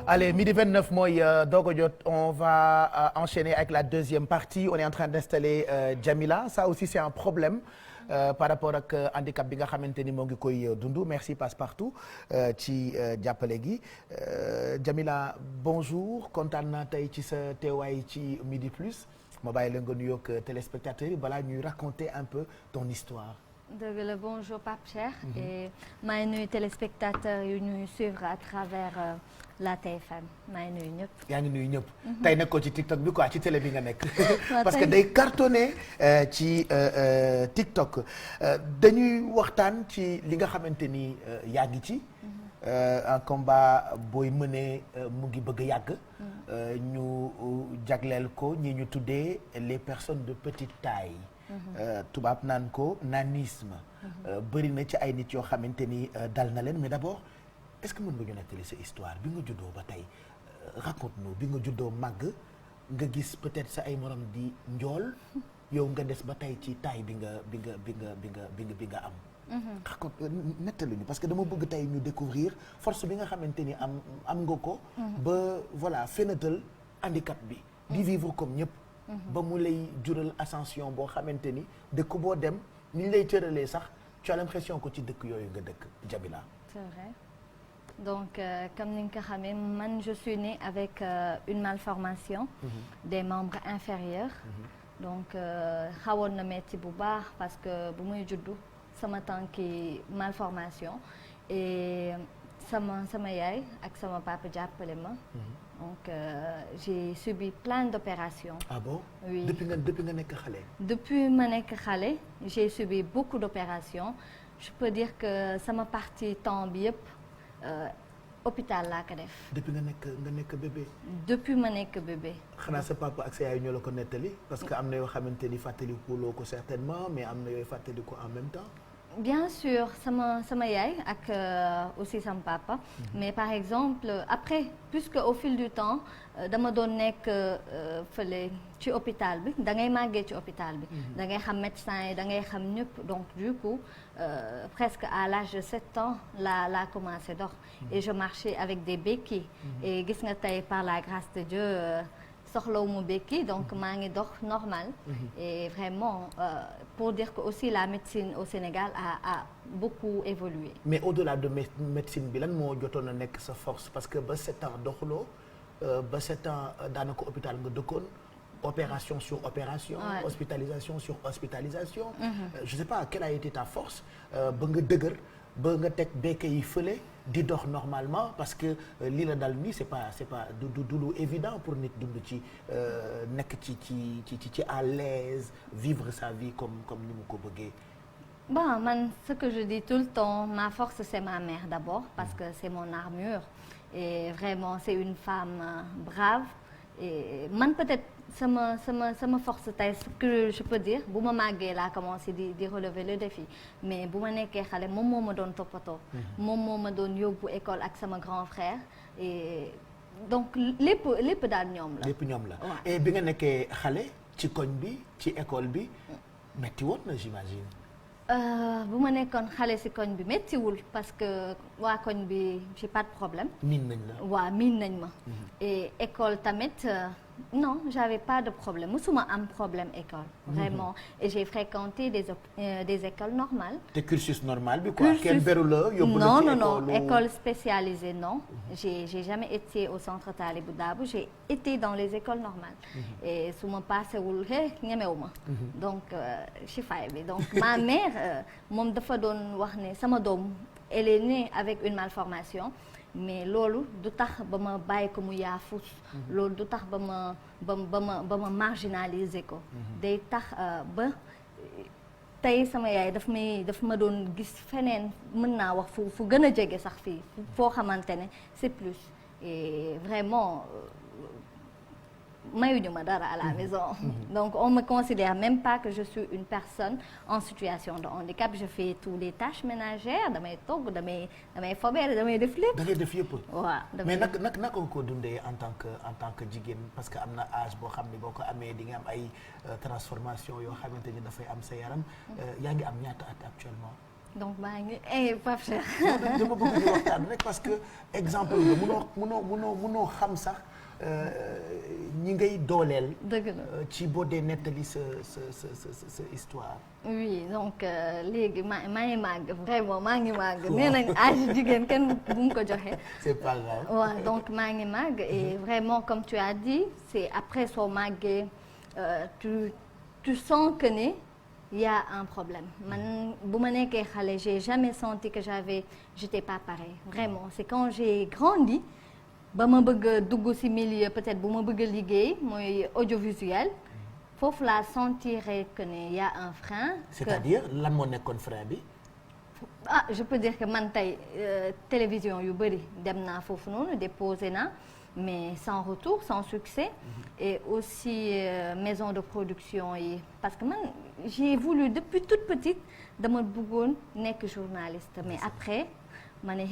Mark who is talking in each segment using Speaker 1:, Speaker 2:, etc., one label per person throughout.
Speaker 1: Allez, midi 29 mooy doog a jot, on va enchaîner avec la deuxième partie. On est en train d'installer Jamila. Ça aussi c'est un problème par rapport ak handicap bi nga xamante ni moo ngi koy dund. Merci Passepartout ci jàppale gi. Jamila, bonjour, kontaan naa tey ci sa teewaay ci Midi Plus. Ma bàyyi la nga nuyoog téléspectateurs yi balaa ñuy raconter un peu ton histoire.
Speaker 2: dëgg la, bonjour Pape Cheikh. Et maa ngi nuyu téléspectateurs yu ñuy suivre à travers la TFM. maa ngi nuyu ñëpp.
Speaker 1: yaa ngi nuyu ñëpp. tey nekkoo ci TikTok bi quoi, ci télé bi nga nekk. parce que day cartonné ci TikTok. dañuy waxtaan ci li nga xamante ni yaa ngi ci. un combat booy mënee mu ngi bëgg a yàgg. ñu jagleel ko ñi ñu tuddee les personnes de petite taille. tubaab naan ko nanisme. bëri na ci ay nit yoo xamante ni dal na leen mais d'abord est-ce que mën nga ñu nettali sa histoire bi nga juddoo ba tey raconte-nous bi nga juddoo màgg nga gis peut-être sa ay morom di njool yow nga des ba tey ci taille bi nga am. raconte nettali ñu parce que dama bëgg tey ñu découvrir force bi nga xamante ni am nga ko. ba voilà fenatal handicap bi. di vivre comme ñëpp. ba mu lay jural ascension boo xamante ni dëkk boo dem ni ñu lay tëralee sax tu as l'impression que ci dëkk yooyu nga dëkk Jamila.
Speaker 2: C'est vrai. Donc comme ni nga ko xamee man je suis née avec une malformation. Des membres inférieurs. Donc xawoon na metti bu baax parce que bu muy juddu sama tànki malformation et sama yaay ak sama papa jàppale ma. Donc j'ai subi plein d'opérations.
Speaker 1: Ah bon?
Speaker 2: Oui.
Speaker 1: Depuis nga nekk xale.
Speaker 2: Depuis ma nekk xale j'ai subi beaucoup d'opérations. Je peux dire que sama partie temps bi yëpp hôpital laa ko def.
Speaker 1: Depuis nga nekk bébé.
Speaker 2: Depuis ma nekk bébé.
Speaker 1: xanaa sa papa ak sa yaay ñoo la ko nettali parce que am na yoo xamante ni fàttaliku loo ko certainement mais am na yooyu fàttaliku en même temps.
Speaker 2: Bien sûr sama yaay ak aussi sama papa. Mais par exemple après puisque au fil du temps dama doon nekk fële ci hôpital bi da ngay màggee ci hôpital bi. da ngay xam médecin yi da ngay xam ñëpp donc du coup presque à l'âge de 7 ans laa commencé dox. Et je marchais avec des béquilles. Et gis nga tey par la grâce de Dieu. soxlawuma béquille donc maa ngi dox normal. Et vraiment pour dire que aussi la médecine au Sénégal a beaucoup évolué.
Speaker 1: Mais au-delà de médecine bi lan moo jotoon a nekk sa force parce que ba 7 ans doxuloo ba 7 ans daanaka hôpital nga dëkkoon opération sur opération. Ouais. Hospitalisation sur hospitalisation. Je sais pas quelle a été ta force ba nga dëgër ba nga teg béquille yi fële. di dox normalement parce que lii la dal nii c'est pas du lu évident pour nit dund ci nekk ci à l'aise vivre sa vie comme ni mu ko bëggee.
Speaker 2: Bon man ce que je dis tout le temps ma force c'est ma mère d'abord parce que c'est mon armure et vraiment c'est une femme brave et man peut-être sama force tey ce que je peux dire bu ma màggee laa commencé di relever le défi mais bu ma nekkee xale moom moo ma doon toppatoo. moom moo ma doon yóbbu école ak sama grand frère et donc lépp daal ñoom la.
Speaker 1: lépp ñoom la et bi nga nekkee xale ci koñ bi ci école bi metti woon na j'imagine.
Speaker 2: bu ma nekkoon xale ci koñ bi méttiwul parce que waa koñ bi j'ai pas de problème.
Speaker 1: miin nañ la.
Speaker 2: waaw miin nañ ma. et école tamit non j'avais pas de problème musuma am problème école. vraiment et j'ai fréquenté des écoles normales.
Speaker 1: te cursus normal bi quoi. kenn beru la yóbbu la ci
Speaker 2: non école spécialisée non. j'ai jamais été au centre Talibou Dabo j'ai été dans les écoles normales. et su ma paasewul ñemewu ma. donc chifaay bi donc ma mère moom dafa doon wax ne sama doom elle est née avec une malformation. mais loolu du tax ba ma bàyyi ko mu yaafus. loolu du tax ba ma marginaliser ko. day tax ba tey sama yaay daf ma doon gis feneen mën naa wax fu gën a jege sax fii foo xamante ne c'est plus et vraiment mayuñu ma dara à la maison. Donc on me considère même pas que je suis une personne en situation de handicap. Je fais tous les tâches ménagères damay togg damay fobeere damay def lépp.
Speaker 1: da ngay def yëpp.
Speaker 2: waaw
Speaker 1: mais naka nga ko dundee en tant que jigéen parce que am na âge boo xam ne boo ko amee di nga am ay transformation yoo xamante ni dafay am sa yaram. yaa ngi am ñaata at actuellement.
Speaker 2: donc maa ngi Pape Cheikh.
Speaker 1: dama bëgg ñu waxtaan rek parce que exemple nga mënoo xam sax ñi ngay dooleel.
Speaker 2: dëgg la
Speaker 1: ci boo dee nettali sa histoire.
Speaker 2: oui donc léegi maa ngi màgg vraiment maa ngi màgg. nee nañ âge jigéen kenn bu mu ko joxe.
Speaker 1: c'est pas grave.
Speaker 2: waaw donc maa ngi màgg et vraiment comme tu as dit c'est après soo màggee tu sens que ne y a un problème man bu ma nekkee xale j'ai jamais senti que j'étais pas pareil vraiment c'est quand j'ai grandi ba ma bëgg a dugg ci milieu peut-être bu ma bëgg a liggéey mooy audiovisuel foofu laa sentirais que ne y a un frein.
Speaker 1: c'est-à-dire lan moo nekkoon frein bi.
Speaker 2: Je peux dire que man tey télévision yu bëri dem naa foofu noonu déposé naa mais sans retour sans succès et aussi maison de production yi parce que man j'ai voulu depuis toute petite dama bëggoon nekk journaliste mais après ma ne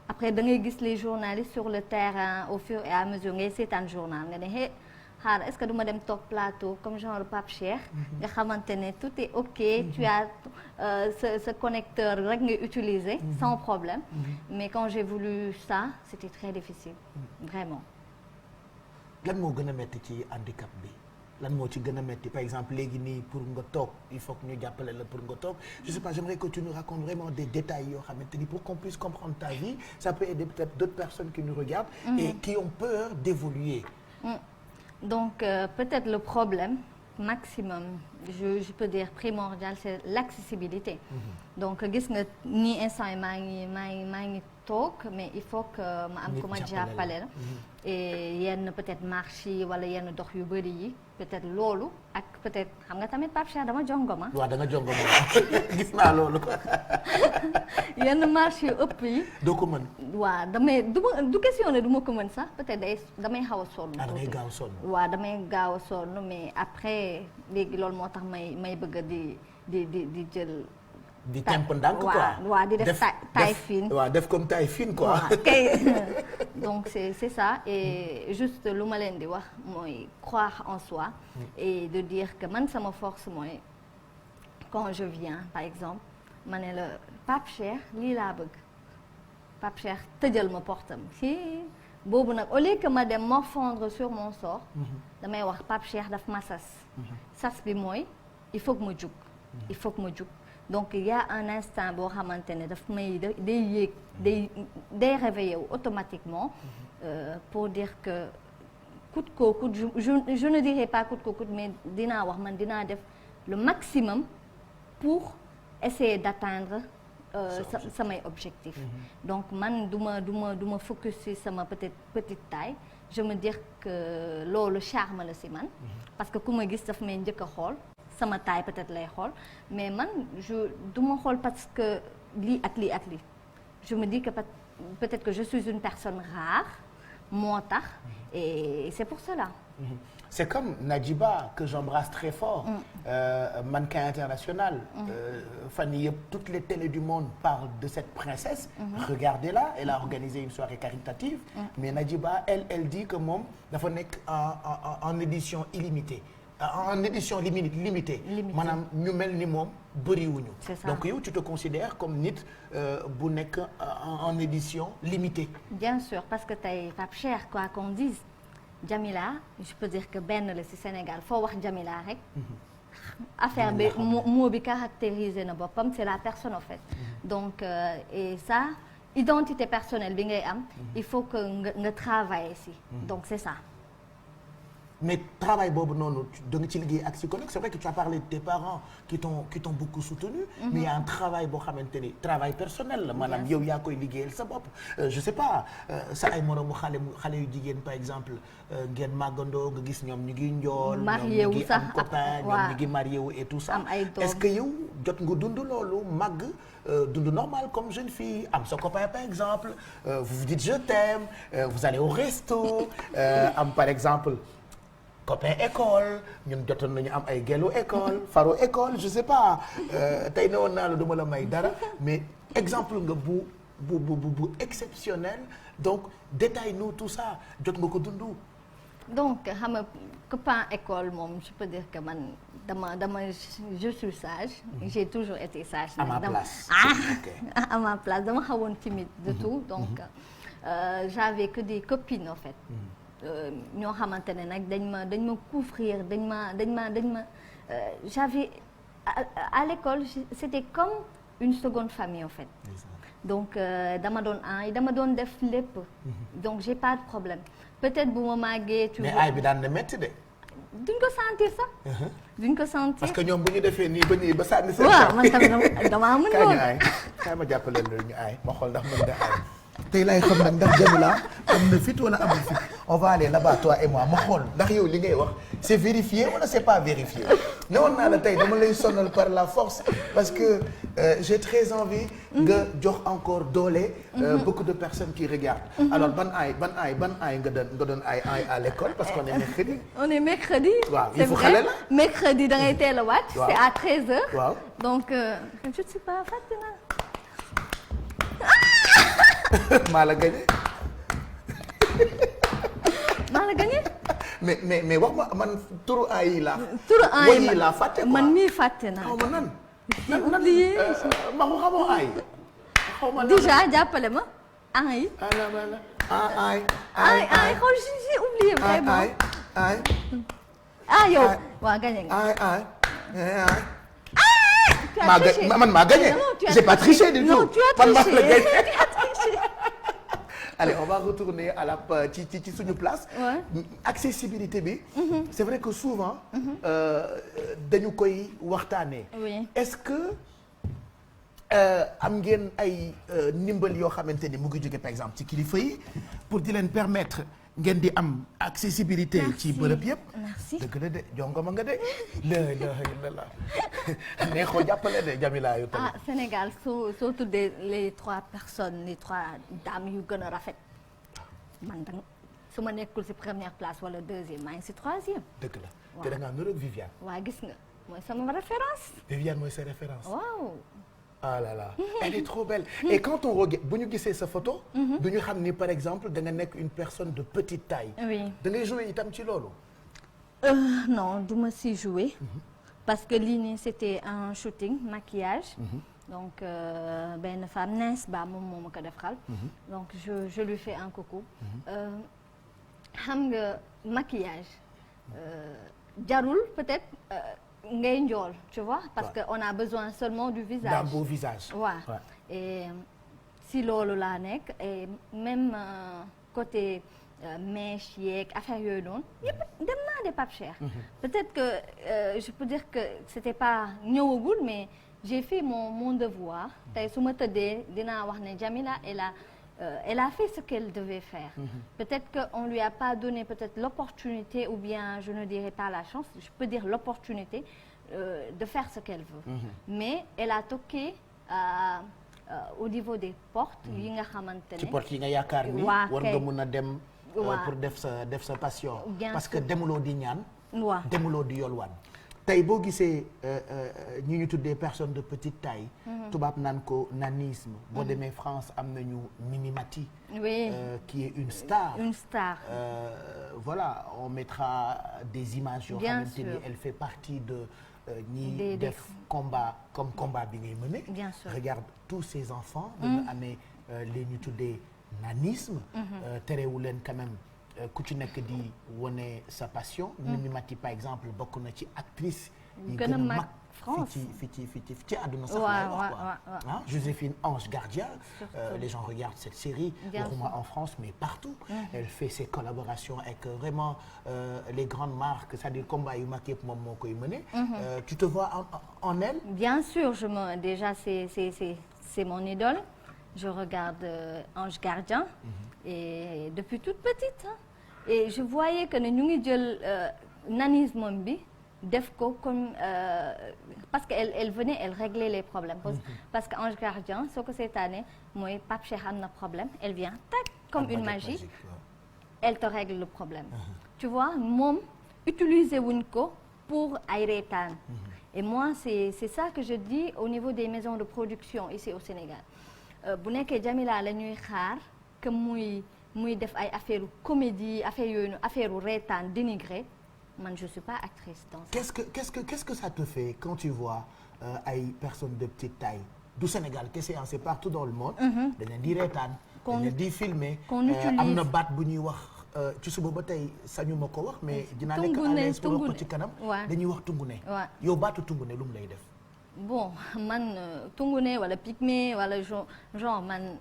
Speaker 2: après da ngay gis les journalistes sur le terrain au fur et à mesure ngay seetaan journal nga ne xaar est-ce que duma dem toog plateau comme genre Pape Cheikh nga xamante ne tout est ok tu as ce connecteur rek ngay utiliser sans problème mais quand j'ai voulu ça c'était très difficile vraiment.
Speaker 1: lan moo gën a metti ci handicap bi lan moo ci gën a metti par exemple léegi nii pour nga toog il faut que ñu jàppale la pour nga toog je sais pas j'aimerais que tu nous racontes vraiment des détails yoo xamante ni pour qu'on puisse comprendre ta vie ça peut aider peut-être d'autres personnes qui nous regardent et qui ont peur d'évoluer.
Speaker 2: Donc peut-être le problème maximum je peux dire primordial c'est l'accessibilité. Donc gis nga nii instant yi maa ngi toog mais il faut que ma am ku ma jàppale la et yenn peut-être marche yi wala yenn dox yu bëri yi peut-être loolu ak peut-être xam nga tamit Pape Cheikh dama jongoma.
Speaker 1: waaw da nga jongoma gis naa loolu quoi.
Speaker 2: yenn marche yu ëpp yi.
Speaker 1: doo ko mën.
Speaker 2: waaw du question ne du ma ko mën sax peut-être damay xaw a sonn.
Speaker 1: damay gaaw a sonn.
Speaker 2: waaw damay gaaw a sonn mais après léegi loolu moo tax may bëgg di jël.
Speaker 1: di temp ndànk quoi
Speaker 2: waaw di def taille fine.
Speaker 1: waaw def comme taille fine quoi.
Speaker 2: waaw kay donc c'est ça et juste lu ma leen di wax mooy croire en soi. et de dire que man sama force mooy quand je viens par exemple ma ne la Pape Cheikh lii laa bëgg Pape Cheikh tëjal ma portam boobu nag au lieu que ma dem morfondre sur mon sort. damay wax Pape Cheikh daf ma sas bi mooy il faut que ma jug. il faut que ma jug. donc il y a un instant boo xamante ne daf may day yéeg day réveiller wu automatiquement pour dire que coûte que coûte je ne dirais pas coûte que coûte mais dinaa wax man dinaa def le maximum pour essayer d'atteindre samay objectif donc man du ma focus ci sama peut-être petite taille je me dire que loolu charme la ci man parce que ku ma gis daf may njëkk a xool sama taille peut-être lay xool mais man du ma xool parce que lii ak lii je me dis que peut-être que je suis une personne rare moo tax et c'est pour cela.
Speaker 1: C'est comme Nadjiba que j'embrasse très fort mannequin international fan yii yëpp toutes les télés du monde parlent de cette princesse regardez-la elle a organisé une soirée caritative mais Nadjiba elle dit que moom dafa nekk en édition illimitée en édition limitée maanaam ñu mel ni moom bëriwuñu donc yow tu te considères comme nit bu nekk en édition limitée.
Speaker 2: Bien sûr parce que tey Pape Cheikh quoi qu'on dise Jamila je peux dire que benn la ci Sénégal foo wax Jamila rek affaire bi mot bi caractérisé na boppam c'est la personne en fait donc et ça identité personnelle bi ngay am il faut que nga travailler ci donc c'est ça.
Speaker 1: Mais travail boobu noonu da nga ci liggéey ak psychologue c'est vrai que tu as parlé de tes parents qui t'ont beaucoup soutenu mais il y a un travail boo xamante ni travail personnel la maanaam yow yaa koy liggéeyal sa bopp je sais pas sa ay moroomu xale yu jigéen par exemple ngeen màggandoo nga gis ñoom ñu ngi njool ñoom ñu ngi am copain ñoom ñu ngi marié wu et tout ça est-ce que yow jot nga dund loolu màgg dund normal comme jeune fille am sa copain par exemple vous vous dites je t'aime vous allez au resto am par exemple copain école ñun jotoon nañu am ay gelu école faro école je sais pas tey ne woon naa la duma la may dara mais exemple nga bu exceptionnel donc détaille-nous tout ça jot nga ko dund.
Speaker 2: donc xam nga copain école moom je peux dire que man je suis sage. J'ai toujours été sage.
Speaker 1: À ma place.
Speaker 2: À ma place dama xawoon timide de tout donc j'avais que des copines en fait. ñoo xamante ne nag dañ ma couvrir dañ ma j'avais à l'école c'était comme une seconde famille en fait. Donc dama doon def lépp. Donc j'ai pas de problème peut-être bu ma màggee.
Speaker 1: mais aay bi daan na métti de.
Speaker 2: duñ ko sentir sax. duñ ko sentir
Speaker 1: parce que ñoom bu ñu defee nii ba sànni seen.
Speaker 2: waaw man tamit damaa mën lool.
Speaker 1: kaay ma jàppale lu ñu aay ma xool ndax mën nga aay. tey laay xam nag ndax Jamila am na fit wala amul fit on va aller là-bas toi et moi ma xool ndax yow li ngay wax c'est vérifié wala c'est pas vérifié ne woon naa la tey dama lay sonal par la force parce que j'ai très envie nga jox encore doole beaucoup de personnes qui regardent alors ban aay nga doon aay à l'école parce qu'on est mercredi.
Speaker 2: on est mercredi.
Speaker 1: waaw il faut xale la
Speaker 2: mercredi da ngay teel a wàcc.
Speaker 1: waaw
Speaker 2: c'est à 13h.
Speaker 1: waaw
Speaker 2: donc je ne sais pas fàtte naa.
Speaker 1: maa la gagné.
Speaker 2: maa la gagné.
Speaker 1: mais wax ma man turu aay yi laa.
Speaker 2: turu aay
Speaker 1: yi laa fàtte quoi
Speaker 2: man mii fàtte naa.
Speaker 1: xaw ma nan. ma ko xamoo aay. xaw ma
Speaker 2: déjà jàppale ma. aay.
Speaker 1: aay
Speaker 2: xool j'ai oublié vraiment.
Speaker 1: aay
Speaker 2: yow waa gagné nga.
Speaker 1: aay. man maa gagné. j'ai pas triché du tout.
Speaker 2: non tu as triché.
Speaker 1: allez on va retourner à la ci suñu place. accessibilité bi. c'est vrai que souvent. dañu koy waxtaanee.
Speaker 2: oui
Speaker 1: est-ce que am ngeen ay ndimbal yoo xamante ni mu ngi jóge par exemple ci kilifa yi pour di leen permettre ngeen di am accessibilité. ci bërëb yëpp.
Speaker 2: merci
Speaker 1: dëgg la de jongoma nga de. la ilaha illallah neexoo jàppale de Jamila yu tamit.
Speaker 2: Sénégal soo tuddee les 3 personnes les 3 dames yu gën a rafet man da su ma nekkul ci première place wala deuxième maa ngi ci troisième.
Speaker 1: dëgg la te da ngaa niróo ak Viviane.
Speaker 2: waaw gis nga mooy sama référence.
Speaker 1: Viviane mooy sa référence.
Speaker 2: waaw.
Speaker 1: ah là là elle est trop belle. et quand on regarde bu ñu gisee sa photo. du ñu xam ni par exemple da nga nekk une personne de petite taille.
Speaker 2: oui
Speaker 1: da ngay jouer itam ci loolu.
Speaker 2: non du ma si jouer. parce que lii nii c'était un shooting maquillage. donc benn femme Ness Ba moom moo ma ko defal. donc je lui fais un coucou. xam nga maquillage jarul peut-être. ngay njool tu vois parce que on a besoin seulement du visage.
Speaker 1: d'un beau visage.
Speaker 2: waaw et si loolu laa nekk et même côté mèche yeeg affaire yooyu noonu yëpp dem naa de Pape Cheikh. peut-être que je peux dire que c'était pas ñëwagul mais j'ai fait mon devoir. tey su ma tëddee dinaa wax ne Jamila elle a fait ce qu'elle devait faire. Peut-être qu'on lui a pas donné peut-être l'opportunité ou bien je ne dirais pas la chance, je peux dire l'opportunité de faire ce qu'elle veut. Mais elle a toqué au niveau des portes yi nga xamante ne.
Speaker 1: ci porte yi nga yaakaar ni war nga mun a dem. pour def sa passion. parce que demuloo di ñaan.
Speaker 2: waaw
Speaker 1: demuloo di yolwaan. tey boo gisee ñi ñu tuddee personne de petite taille. tubaab naan ko nanisme. boo demee France am nañu Minimati.
Speaker 2: oui
Speaker 1: qui est une star.
Speaker 2: une star.
Speaker 1: voilà on mettra des images yoo xamante ni elle fait partie de ñi def combat comme combat bi ngay mener.
Speaker 2: bien sûr
Speaker 1: regarde tous ces enfants. dañu amee li ñu tuddee nanisme. terewu leen quand même. ku ci nekk di wane sa passion. Mimimati par exemple bokk na ci actrice yi gën a mag
Speaker 2: France
Speaker 1: fii ci àdduna sax
Speaker 2: laay
Speaker 1: wax quoi. Joséphine Ange Gardien. Les gens regardent cette série. waxuma en France mais partout. Elle fait ses collaborations avec vraiment les grandes marques c'est-à-dire combat yu mag yëpp moom moo koy mener. Tu te vois en elle.
Speaker 2: bien sûr déjà c'est mon idole. Je regarde Ange Gardien. Et depuis toute petite et je voyais que ne ñu ngi jël nanisme bi def ko comme parce que elle venait elle réglait les problèmes parce que Ange Gardien soo ko seetaanee mooy Pape Cheikh am na problème elle vient tac comme une magie elle te règle le problème tu vois moom utiliser wuñ ko pour ay reetaan et moi c'est ça que je dis au niveau des maisons de production ici au Sénégal bu nekkee Jamila la ñuy xaar que muy muy def ay affaire comédie affaire yooyu affaire reetaan dénigré man je suis pas actrice dans ça.
Speaker 1: Qu'est-ce que ça te fait quand tu vois ay personnes de petite taille du Sénégal kese c'est partout dans le monde. dañ leen di reetaan. dañ leen di filmer. am na baat bu ñuy wax ci suba ba tey sañu ma ko wax mais. dinaa nekk à l'aise pour wax ko ci kanam. dañuy wax tungune. yow baatu tungune lu mu lay def.
Speaker 2: bon man tungune wala pygmée wala genre man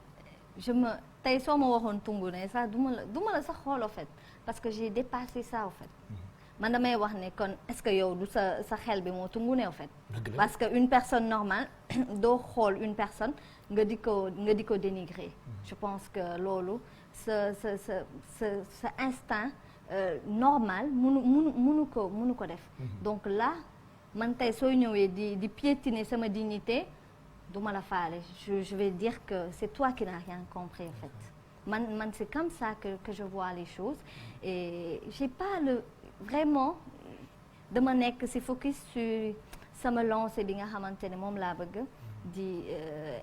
Speaker 2: tey soo ma waxoon tungune sax du ma la sax xool en fait parce que j'ai dépassé ça en fait. man damay wax ne kon est-ce que yow du sa xel bi moo tungune en fait. parce que une personne normale doo xool une personne nga di ko dénigrer. je pense que loolu sa instinct normal munu ko def. donc là man tey soo ñëwee di piétiner sama dignité du ma la faale je vais dire que c'est toi qui n'as rien compris en fait. man c'est comme ça que je vois les choses et j'ai pas vraiment dama nekk ci focus sur sama lancée bi nga xamante ne moom laa bëgg di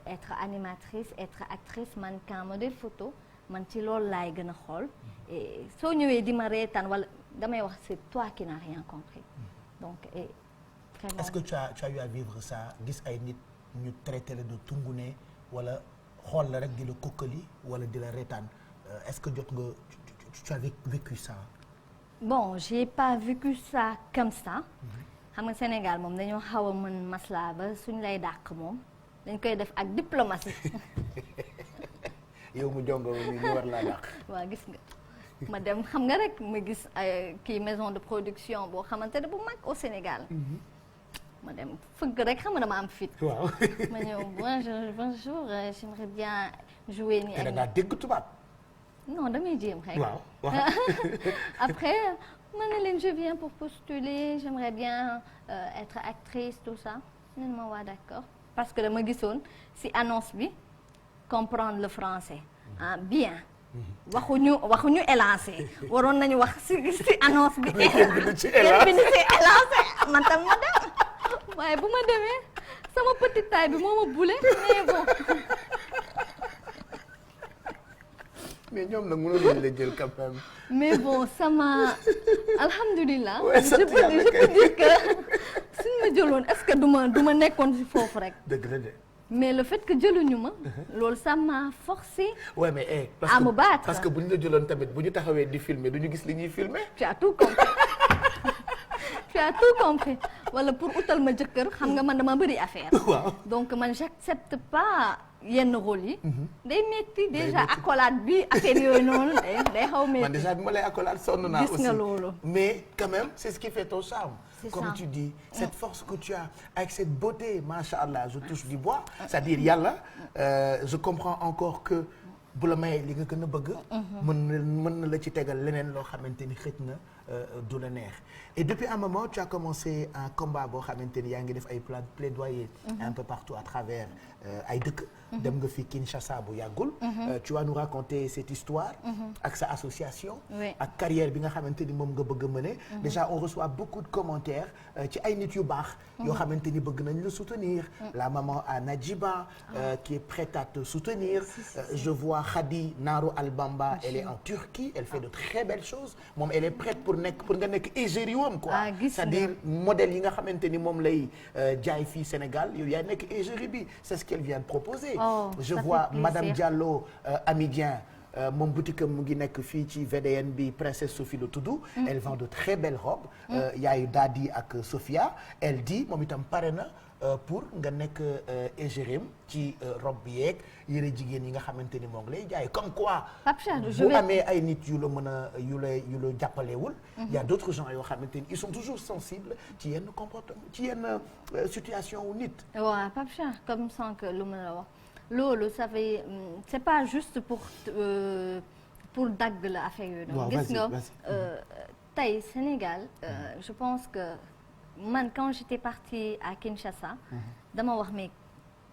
Speaker 2: être animatrice être actrice mannequin modèle photo man ci loolu laay gën a xool et soo ñëwee di ma reetaan wala damay wax c'est toi qui n'as rien compris donc et vraiment.
Speaker 1: Est-ce que tu as eu à vivre ça gis ay nit ñu traité la de tungune wala xool la rek di la kokkali wala di la reetaan est-ce que jot nga tu as vécu ça.
Speaker 2: Bon j'ai pas vécu ça comme ça xam nga Sénégal moom dañoo xaw a mën maslaa ba suñ lay dàq moom dañ koy def ak diplomatie.
Speaker 1: yow mu jongo ni ñu war laa dàq.
Speaker 2: waaw gis nga ma dem xam nga rek ma gis kii maison de production boo xamante ne bu mag au Sénégal. ma dem fëgg rek xam nga dama am fit.
Speaker 1: waaw
Speaker 2: ma ñëw bonjour j'aimerais bien jouer ni
Speaker 1: ak. da ngaa dégg tubaab.
Speaker 2: non damay jéem rek.
Speaker 1: waaw
Speaker 2: après ma ne leen je viens pour postuler j'aimerais bien être actrice tout ça ñu ne ma waa d'accord parce que dama gisoon ci annonce bi comprendre le français ah bien. waxuñu élancé waroon nañu wax ci annonce bi.
Speaker 1: kenn bind ci
Speaker 2: élancé man tam ma dem waaye bu ma demee sama petite taille bi moo ma boule mais bon.
Speaker 1: mais ñoom nag mënoon nañu la jël quand même.
Speaker 2: mais bon sama alhamdulilah.
Speaker 1: je
Speaker 2: peux dire que suñ ma jëloon est-ce que du ma nekkoon ci foofu rek.
Speaker 1: dëgg la de.
Speaker 2: mais le fait que jëluñu ma. loolu ça m'a forcé.
Speaker 1: ouais mais
Speaker 2: à me battre
Speaker 1: parce que bu ñu la jëloon tamit bu ñu taxawee di filmer du ñu gis li ñuy filmer.
Speaker 2: tu as tout compris tu as tout compris wala pour utal ma jëkkër xam nga man dama bëri affaire.
Speaker 1: waaw
Speaker 2: donc man j'accepte pas yenn rôle yi. day metti déjà accolade bi affaire yooyu noonu day xaw metti.
Speaker 1: man déjà bi ma lay accolade sonn naa aussi
Speaker 2: gis nga loolu.
Speaker 1: mais quand même c'est ce qui fait ton charme. comme
Speaker 2: ça.
Speaker 1: Tu dis cette force que tu as avec cette beauté machallah je touche du bois c'est-à-dire yàlla je comprends encore que bu la mayee li nga gën a bëgg. mën na la ci tegal leneen loo xamante ni xëj na du la neex et depuis un moment tu as commencé un combat boo xamante ni yaa ngi def ay plaidoyer un peu partout à travers ay dëkk. dem nga fi Kinshasa bu yàggul. tu vas nous raconter cette histoire. ak sa association. ak carrière bi nga xamante ni moom nga bëgg a mener. déjà on reçoit beaucoup de commentaires ci ay nit yu baax. yoo xamante ni bëgg nañ la soutenir. la maman à Nadjiba qui est prête à te soutenir. je vois Khady Naro Albamba elle est en Turquie elle fait de très belles choses moom elle est prête pour nga nekk égériom quoi. c'est-à-dire modèle yi nga xamante ni moom lay jaay fii Sénégal yow yaa nekk égérie bi c'est ce qu'elle vient de proposer. je vois Madame Diallo Amidien moom boutique am mu ngi nekk fii ci VDN bi Princesse Sophie la tudd. elle vend de très belles robes. yaayu Dadi ak Sophia elle dit moom itam pare na pour nga nekk égérie ci robe bi yeeg yëre jigéen yi nga xamante ni moom lay jaay comme quoi. bu amee ay nit yu la mën a yu la jàppalewul. il y a d'autres gens yoo xamante ni ils sont toujours sensibles ci yenn comportement ci yenn situation wu nit.
Speaker 2: waaw Pape Cheikh comme sànq lu ma la wax. loolu ça fait c'est pas juste pour dagg la affaire yooyu noonu. gis nga tey Sénégal je pense que man quand j'étais partie à Kinshasa. dama wax mais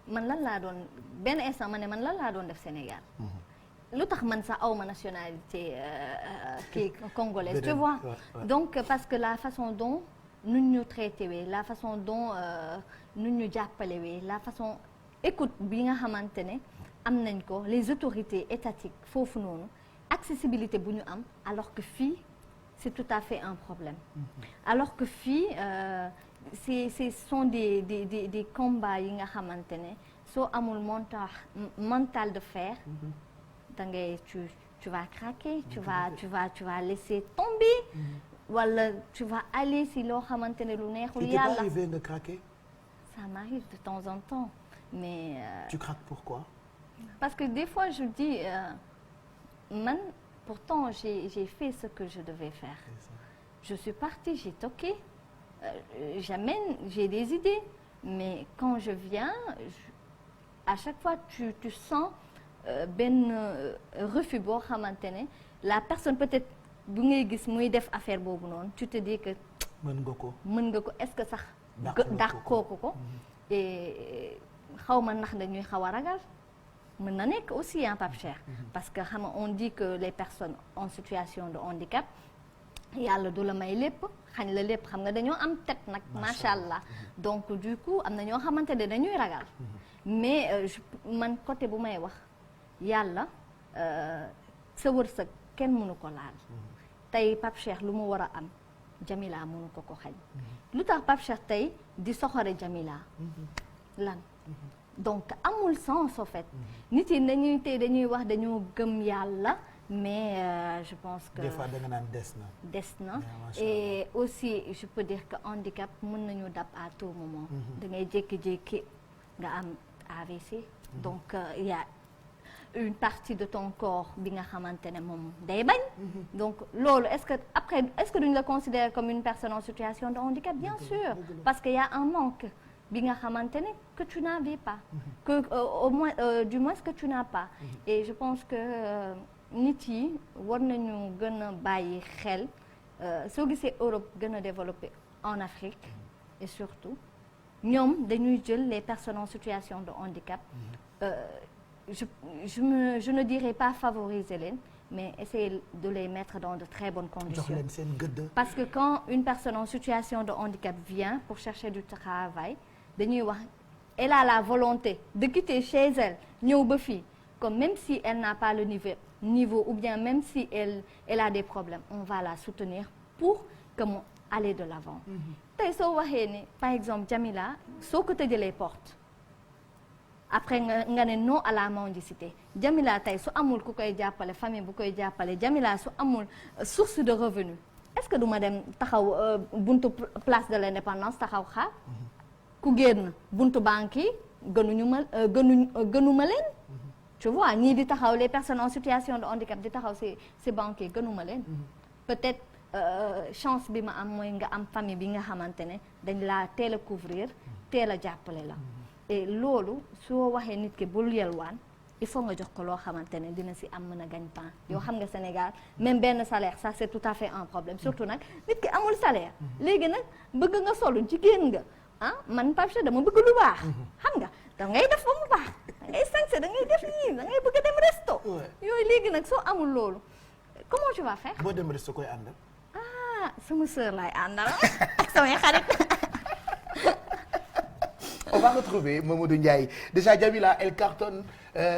Speaker 2: man lan laa doon benn instant ma ne man lan laa doon def Sénégal. lu tax man sax awma nationalité kii congolaise tu vois. donc parce que la façon dont nu ñu traité wee la façon dont nu ñu jàppale wee la façon. écoute bi nga xamante ne am nañ ko les autorités étatiques foofu noonu accessibilité bu ñu am alors que fii c'est tout à fait un problème alors que fii ce sont des combats yi nga xamante ne soo amul mental de fer da ngay tu vas craquer tu vas laisser tomber wala tu vas aller si loo xamante ne lu neexul yàlla.
Speaker 1: Il t'est arrivé de craquer?
Speaker 2: Ça m'arrive de temps en temps mais
Speaker 1: tu craques pourquoi?
Speaker 2: Parce que des fois je dis man pourtant j'ai fait ce que je devais faire. Je suis partie, j'ai toqué, j'ai des idées, mais quand je viens, à chaque fois tu sens benn refus boo xamante ne la personne peut-être bu ngay gis muy def affaire boobu noonu tu te dis que
Speaker 1: mën nga ko
Speaker 2: est-ce que sax dàqoo ko et xaw ma ndax dañuy xaw a ragal mën na nekk aussi un Pape Cheikh parce que xam nga on dit que les personnes en situation de handicap yàlla du la may lépp xañ la lépp xam nga dañoo am tet nag macha allah donc du coup am na ñoo xamante ne dañuy ragal mais man côté bu may wax yàlla sa wërsëg kenn mënu ko laal tey Pape Cheikh lu mu war a am Jamila mënu ko xañ lu tax Pape Cheikh tey di soxore Jamila lan donc amul sens en fait nit yi dañuy wax dañoo gëm yàlla mais je pense que
Speaker 1: des fois da nga naan des na
Speaker 2: et aussi je peux dire que handicap mën nañu dab à tout moment da ngay jékki-jékki nga am AVC donc il y a une partie de ton corps bi nga xamante ne moom day bañ donc loolu est-ce que duñ la considérer comme une personne en situation de handicap bien sûr parce qu'il y a un manque bi nga xamante ne que tu n'avais pas que au moins du moins que tu n'as pas et je pense que nit yi war nañu gën a bàyyi xel soo gisee Europe gën a développé en Afrique et surtout ñoom dañuy jël les personnes en situation de handicap je ne dirais pas favoriser leen mais essayer de les mettre dans de très bonnes conditions.
Speaker 1: jox leen seen gëdd.
Speaker 2: Parce que quand une personne en situation de handicap vient pour chercher du travail dañuy wax elle a la volonté de quitter chez elle ñëw ba fii comme même si elle n'a pas le niveau ou bien même si elle a des problèmes on va la soutenir pour que mu aller de l'avant. Tey soo waxee ni par exemple Jamila soo ko tëjalee porte après nga ne non à la mendicité Jamila tey su amul ku koy jàppale famille bu koy jàppale Jamila su amul source de revenu est-ce que du ma dem taxaw buntu place de l'indépendance taxaw xaar ku génn buntu banque yi gënuma leen tu vois ñii di taxaw les personnes en situation de handicap di taxaw ci banque yi gënuma leen peut-être chance bi ma am mooy nga am famille bi nga xamante ne dañ laa teel a couvrir teel a jàppale la et loolu soo waxee nit ki bul yelwaan il faut nga jox ko loo xamante ne dina ci am mën a gagne-pain yoo xam nga Sénégal même benn salaire ça c'est tout à fait un problème surtout nag nit ki amul salaire léegi nag bëgg nga solu jigéen nga man Pape Cheikh dama bëgg lu baax xam nga da ngay def ba mu baax da ngay sañse da ngay def lii da ngay bëgg a dem resto yooyu léegi nag soo amul loolu comment tu vas faire
Speaker 1: boo dem resto koy àndal
Speaker 2: sama sœur laay àndal ak samay xarit.
Speaker 1: On va retrouver Mamadou Ndiaye. Déjà Jamila, elle cartonne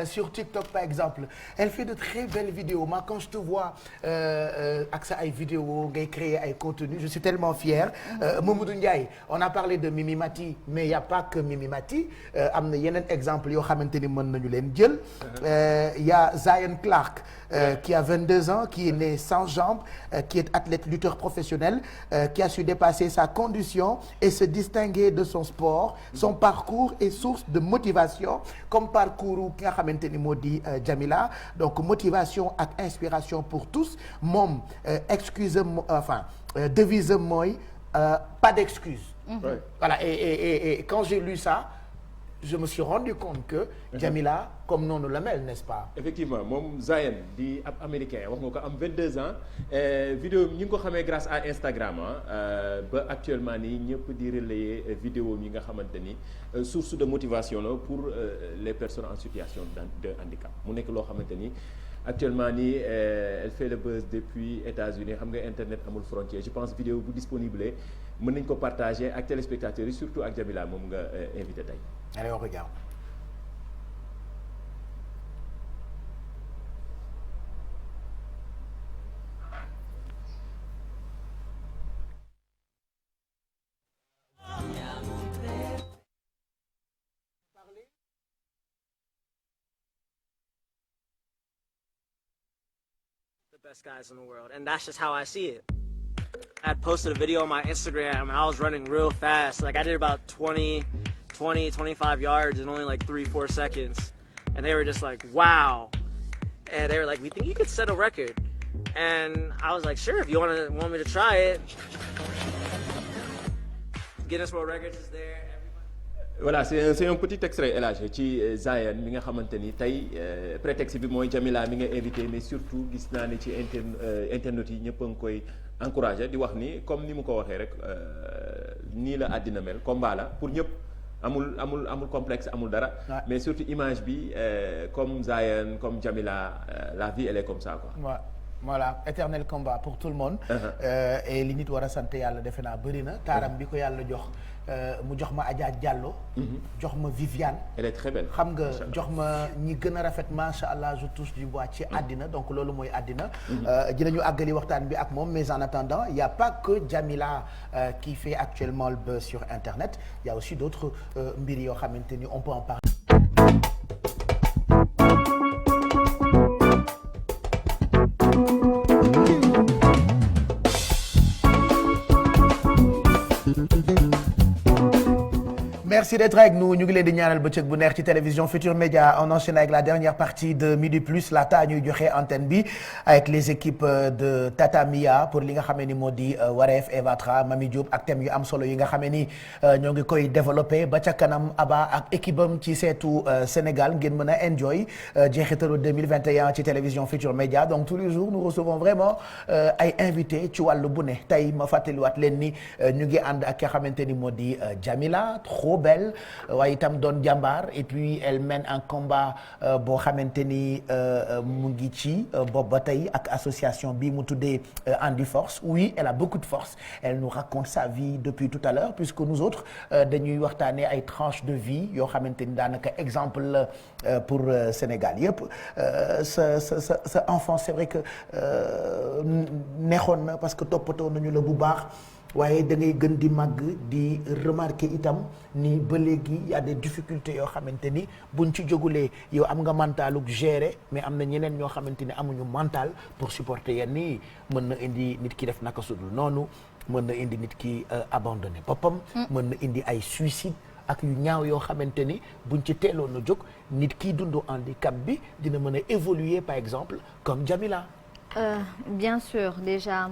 Speaker 1: sur TikTok par exemple. Elle fait de très belles vidéos. Moi quand je te vois ak sa ay vidéos ngay créer ay contenus, je suis tellement fier. Mamadou Ndiaye, on a parlé de Mimi Mati, mais il y a pas que Mimi Mati. Am na yeneen exemple yoo xamante ni mën nañu leen jël. Il y a Zion Clark qui a 22 ans, qui est né sans jambes, qui est athlète lutteur professionnel, qui a su dépasser sa condition et se distinguer de son sport. Son parcours est source de motivation comme parcours ki nga xamante ni moo di Jamila. Donc motivation ak inspiration pour tous. Moom devise mooy pas d'excuses. Voilà et quand j'ai lu ça je me suis rendu compte que Jamila comme noonu la mel, n'est-ce pas?
Speaker 3: Effectivement moom Zayen di ab américain wax nga ko am 22 ans vidéo ñu ngi ko xamee grâce à Instagram ba actuellement nii ñëpp di relayer vidéo yi nga xamante ni source de motivation la pour les personnes en situation de handicap mu nekk loo xamante ni actuellement nii elle fait le buzz depuis États-Unis xam nga internet amul frontière je pense vidéo bu disponible mën nañ ko partager ak téléspectateurs yi surtout ak Jamila moom nga invité tey.
Speaker 1: Allez on regarde.
Speaker 4: best guys in the world, and that's just how I see it. I had posted a video on my Instagram, and I was running real fast. Like, I did about 25 yards in only like 3-4 seconds. And they were just like, wow. And they were like, we think you could set a record. And I was like, sure, if you want me to try it. Guinness World Records is there.
Speaker 3: Voilà, c'est un petit extrait El Hadj ci Zayen mi nga xamante ni tey prétexte bi mooy Jamila mi nga invité, mais surtout gis naa ne ci internet yi ñëpp a ngi koy encouragé di wax ni comme ni mu ko waxee rek nii la àddina mel combat la pour ñëpp. amul complexe amul dara. Mais surtout image bi comme Zayen comme Jamila la vie elle est comme ça quoi.
Speaker 1: Ouais. Voilà, éternel combat pour tout le monde. Et li nit war a sant yàlla defe naa bëri na taaram bi ko yàlla jox mu jox ma Adja Diallo. jox ma Viviane.
Speaker 3: Elle est très belle.
Speaker 1: xam nga jox ma ñi gën a rafet macha allah je touche du bois ci àddina donc loolu mooy àddina. dinañu àggali waxtaan bi ak moom mais en attendant il y a pas que Jamila qui fait actuellement le buzz sur internet il y a aussi d'autres mbir yoo xamante ni on peut en parler. Merci d'être avec nous ñu ngi leen di ñaanal bëccëg bu neex ci télévision Futur Média. On enchaîne avec la dernière partie de Midi Plus laata ñuy joxe antenne bi avec les équipes de Tata Mia pour li nga xamee ni moo di Wareef Eva Tra Mami Diop ak thème yu am solo yi nga xamee ni ñoo ngi koy développé ba ca kanam Aba ak équipe am ci seetu Sénégal ngeen mën a enjoy jeexitalu 2021 ci télévision Futur Média. Donc tous les jours nous recevons vraiment ay invités ci wàllu bu ne tey ma fàttaliwaat leen ni ñu ngi ànd ak ki nga xamante ni moo di Jamila trop belle waaye itam doon jàmbaar et puis elle mène un combat boo xamante ni mu ngi ci bopp ba tey ak association bi mu tuddee Andi Force. Oui, elle a beaucoup de force. Elle nous raconte sa vie depuis tout à l'heure puisque nous autres dañuy waxtaanee ay tranches de vie yoo xamante ni daanaka exemple pour Sénégal yëpp sa enfance c'est vrai que neexoon na parce que toppatoo nañu la bu baax. waaye da ngay gën di màgg di remarquer itam ni ba léegi y a des difficultés yoo xamante ni buñ ci jógulee yow am nga mentaluk gérer mais am na ñeneen ñoo xamante ni amuñu mental pour supporter yenn yi mën na indi nit ki def naka sudul noonu mën na indi nit ki abandonné boppam. mën na indi ay suicide ak yu ñaaw yoo xamante ni buñ ci teeloon a jóg nit kiy dund handicap bi dina mën a évoluer par exemple comme Jamila.
Speaker 2: Bien sûr déjà.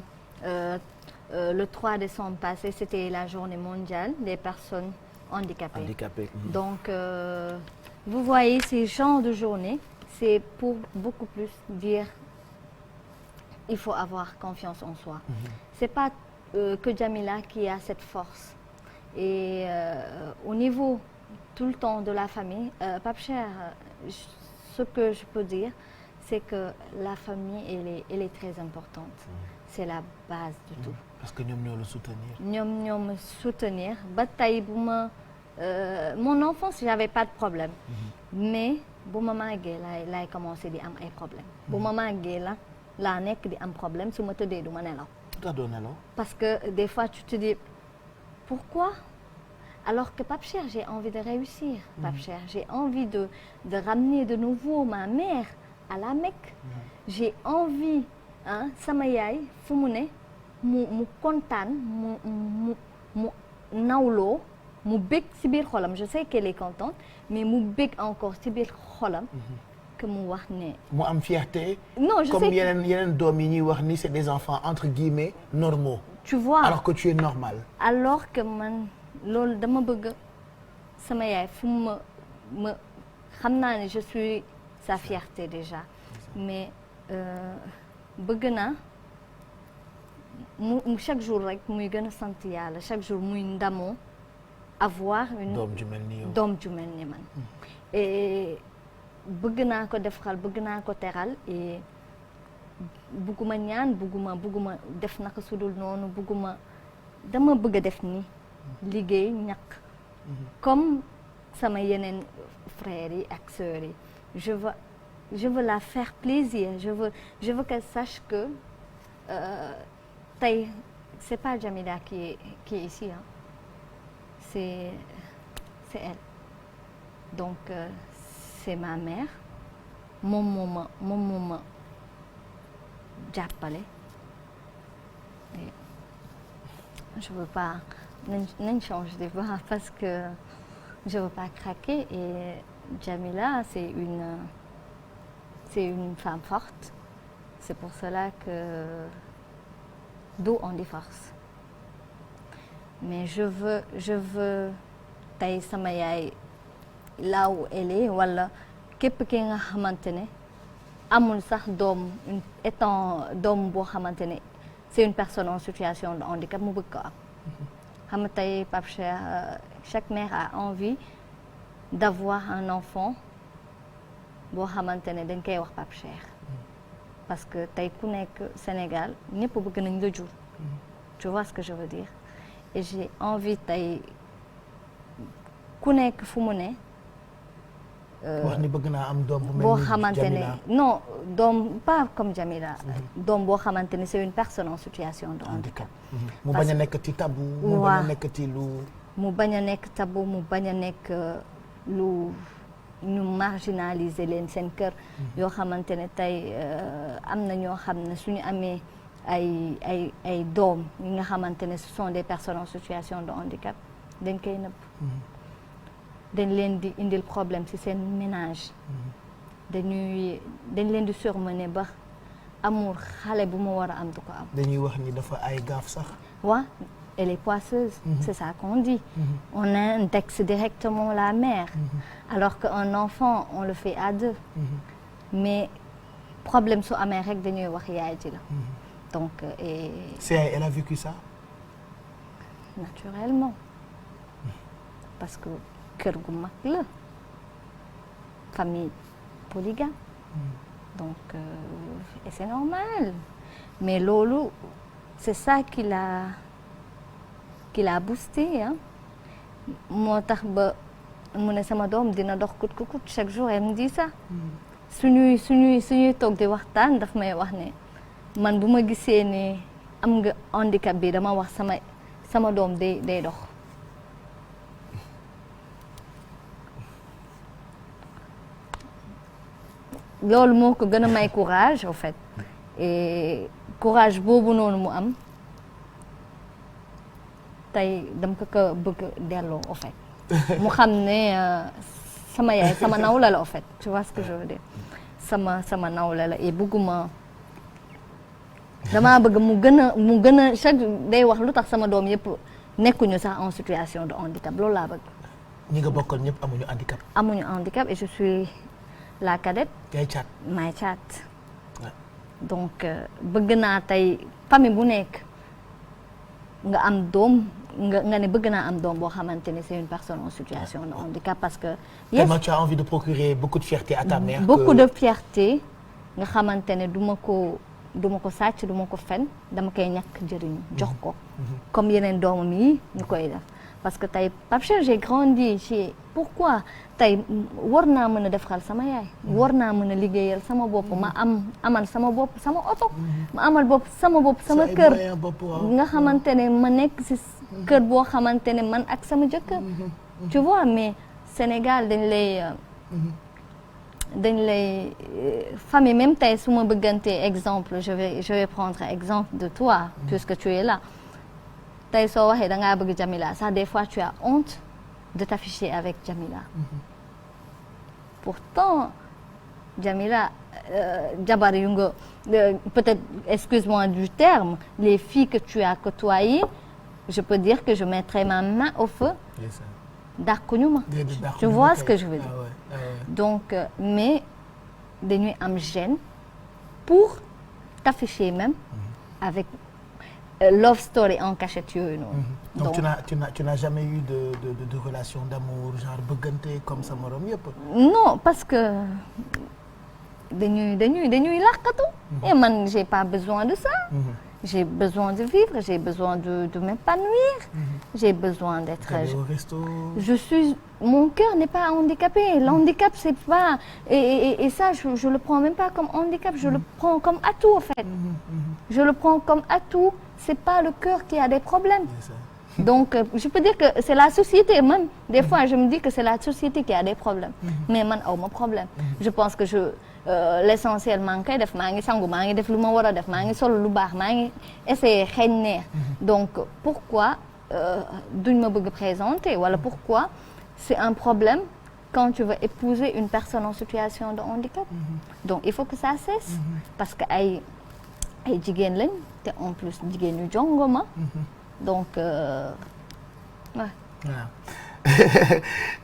Speaker 2: Le 3 décembre passé, c'était la journée mondiale des personnes handicapées. Donc, vous voyez, ces genres de journées, c'est pour beaucoup plus dire il faut avoir confiance en soi. C'est pas que Jamila qui a cette force. Et au niveau tout le temps de la famille, Pape Cheikh, ce que je peux dire, c'est que la famille, elle est très importante. C'est la base du tout.
Speaker 1: Parce que ñoom ñoo la soutenir.
Speaker 2: ñoo ma soutenir ba tey bu ma mon enfance j'avais pas de problème. Mais bu ma màggee laay commencé di am ay problème. bu ma màggee laa nekk di am problème su ma tëddee du ma nelaw.
Speaker 1: Pourquoi doo nelaw?
Speaker 2: Parce que des fois tu te dis pourquoi? Alors que Pape Cheikh j'ai envie de réussir. Pape Cheikh j'ai envie de ramener de nouveau ma mère à la Mecque. J'ai envie sama yaay fu mu ne mu kontaan mu nawloo mu bég ci biir xolam je sais qu'elle est contente mais mu bég encore ci biir xolam que mu wax ne
Speaker 1: mu am fierté
Speaker 2: non je
Speaker 1: comme
Speaker 2: sais
Speaker 1: yeneen doom yi ñuy wax ni c'est des enfants entre guillemets normaux
Speaker 2: tu vois
Speaker 1: alors que tu es normal
Speaker 2: alors que man loolu dama bëgg sama yaay fu ma xam naa ne je suis sa fierté déjà mais bëgg naa mu chaque jour rek muy gën a sant yàlla chaque jour muy ndamoo avoir une
Speaker 1: doom ju mel ni yow
Speaker 2: doom ju mel ni man et bëgg naa ko defal bëgg naa ko teral et bëgguma ñaan bëgguma def naka sudul noonu bëgguma dama bëgg a def ni liggéey ñàkk comme sama yeneen frères yi ak sœurs yi je veux la faire plaisir je veux qu'elle sache que tey c'est pas Jamila qui est ici c'est elle donc c'est ma mère moom moo ma jàppale je veux pas nañ change de débat parce que je veux pas craquer et Jamila c'est une femme forte c'est pour cela que d'où on dit force mais je veux tey sama yaay là où elle est wala képp ki nga xamante ne amul sax doom étant doom boo xamante ne c'est une personne en situation de handicap mu bëgg ko am xam nga tey Pape Cheikh chaque mère a envie d'avoir un enfant boo xamante ne dañ koy wax Pape Cheikh parce que tey ku nekk Sénégal ñëpp bëgg nañ la jur tu vois ce que je veux dire et j'ai envie tey ku nekk fu mu ne
Speaker 1: wax ni bëgg naa am doom bu mel
Speaker 2: boo
Speaker 1: ni
Speaker 2: xamante ne
Speaker 1: Jamila.
Speaker 2: non doom pas comme Jamila doom boo xamante ne c'est une personne en situation de handicap
Speaker 1: mu bañ a nekk ci tabou mu bañ a nekk ci lu
Speaker 2: mu bañ a nekk tabou mu bañ a nekk lu ñu marginaliser leen seen kër yoo xamante ne tey am na ñoo xam ne suñu amee ay doom yi nga xamante ne ce sont des personnes en situation de handicap dañ koy nëbb dañ leen di indil problème ci seen ménage dañ leen di surmener ba amour xale bu mu war a am du ko am
Speaker 1: dañuy wax ni dafa ay gaaf sax
Speaker 2: ouais elle est poisseuse c'est ça qu'on dit on indexe directement la mère alors qu'un enfant on le fait à deux mais problème su amee rek dañuy wax yaay ji la donc
Speaker 1: c'est elle a vécu ça
Speaker 2: naturellement parce que kër gu mag la famille polygame donc et c'est normal mais loolu c'est ça qui l'a boosté hein moo tax ba mu ne sama doom dina dox kut ku kut chaque jour elle me dit ça suñuy toog di waxtaan daf may wax ne man bu ma gisee ne am nga handicap bi dama wax sama doom day dox loolu moo ko gën a may courage au fait et courage boobu noonu mu am tey dama ko bëgg delloo au fait mu xam ne sama yaay sama nawla la au fait tu vois ce que je veux dire sama nawla la et bëgguma damaa bëgg mu gën a chaque day wax lu tax sama doom yëpp nekkuñu sax en situation de handicap loolu laa bëgg.
Speaker 1: ñi nga bokkal ñëpp amuñu handicap.
Speaker 2: amuñu handicap et je suis la cadette.
Speaker 1: yaay caat.
Speaker 2: maay caat. donc bëgg naa tey famille bu nekk nga am doom nga ne bëgg naa am doom boo xamante ne c'est une personne en situation de handicap parce que.
Speaker 1: tellement tu as envie de procurer beaucoup de fierté à ta mère.
Speaker 2: beaucoup de fierté nga xamante ne du ma ko sàcc du ma ko fen dama koy ñàkk jëriñu jox ko. comme yeneen doomam yi ñu koy def. parce que tey Pape Cheikh j'ai grandi pourquoi tey war naa mën a defaral sama yaay. war naa mën a liggéeyal sama bopp ma amal sama bopp sama oto. ma amal sama kër. nga xamante ne ma nekk ci kër boo xamante ne man ak sama jëkkër. tu vois mais Sénégal dañ lay famille même tey su ma bëggante exemple je vais prendre exemple de toi puisque tu es là. tey soo waxee da ngaa bëgg Jamila ça des fois tu as honte de t'afficher avec Jamila. Pourtant Jamila jabar yu nga peut-être excuse-moi du terme les filles que tu as côtoyées je peux dire que je mettrai ma main au feu. dàquñu ma. tu vois ce que je veux dire. donc mais dañuy am gêne pour t'afficher même avec. Love story en cachette yooyu noonu.
Speaker 1: donc tu n'as jamais eu de relation d'amour genre bëggante comme sa morom yëpp.
Speaker 2: non parce que dañuy làqatu. et man j'ai pas besoin de ça. j'ai besoin de vivre j'ai besoin de m'épanouir. j'ai besoin d'être.
Speaker 1: au resto.
Speaker 2: Mon cœur n'est pas handicapé. L'handicap c'est pas et ça je le prends même pas comme handicap je le prends comme atout en fait. Je le prends comme atout. C'est pas le cœur qui a des problèmes. Donc je peux dire que c'est la société man des fois je me dis que c'est la société qui a des problèmes mais man awma problème je pense que l'essentiel maa ngi koy def maa ngi sangu maa ngi def lu ma war a def maa ngi sol lu baax maa ngi essayer xeeñ neex donc pourquoi duñ ma bëgg présenter wala pourquoi c'est un problème quand tu veux épouser une personne en situation de handicap donc il faut que ça cesse parce que ay jigéen lañ te en plus jigéen ñu jongoma donc ouais.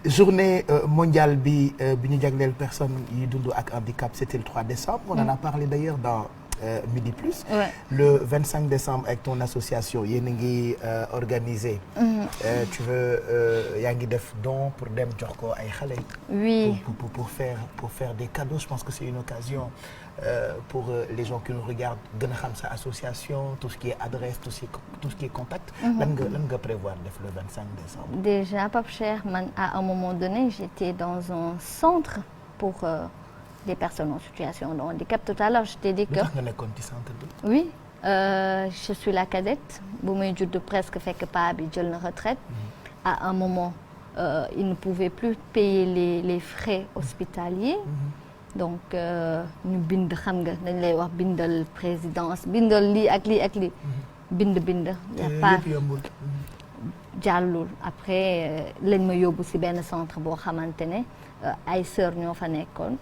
Speaker 1: Journée mondiale bi ñu jagleel personnes yi dund ak handicap c'était le 3 décembre on en a parlé d'ailleurs dans Midi Plus le 25 décembre avec ton association yéen a ngi organisé tu veux yaa ngi def don pour dem jox ko ay xale
Speaker 2: oui
Speaker 1: pour faire des cadeaux je pense que c'est une occasion pour les gens qui nous regardent gën a xam sa association tout ce qui est adresse tout ce qui est contact lan nga prévoir def le 25 décembre
Speaker 2: déjà Pape Cheikh man à un moment donné j'étais dans un centre pour des personnes en situation de handicap tout à l'heure je t'ai dit que
Speaker 1: nga nekkoon ci centre bi
Speaker 2: oui je suis la cadette bu may judd presque fekk paa bi jël na retraite à un moment il ne pouvait plus payer les frais hospitaliers donc ñu bind xam nga dañ lay wax bindal présidence bindal lii ak lii ak lii bind y a pas jàllul après lañ ma yóbbu ci benn centre boo xamante ne ay sœurs ñoo fa nekkoon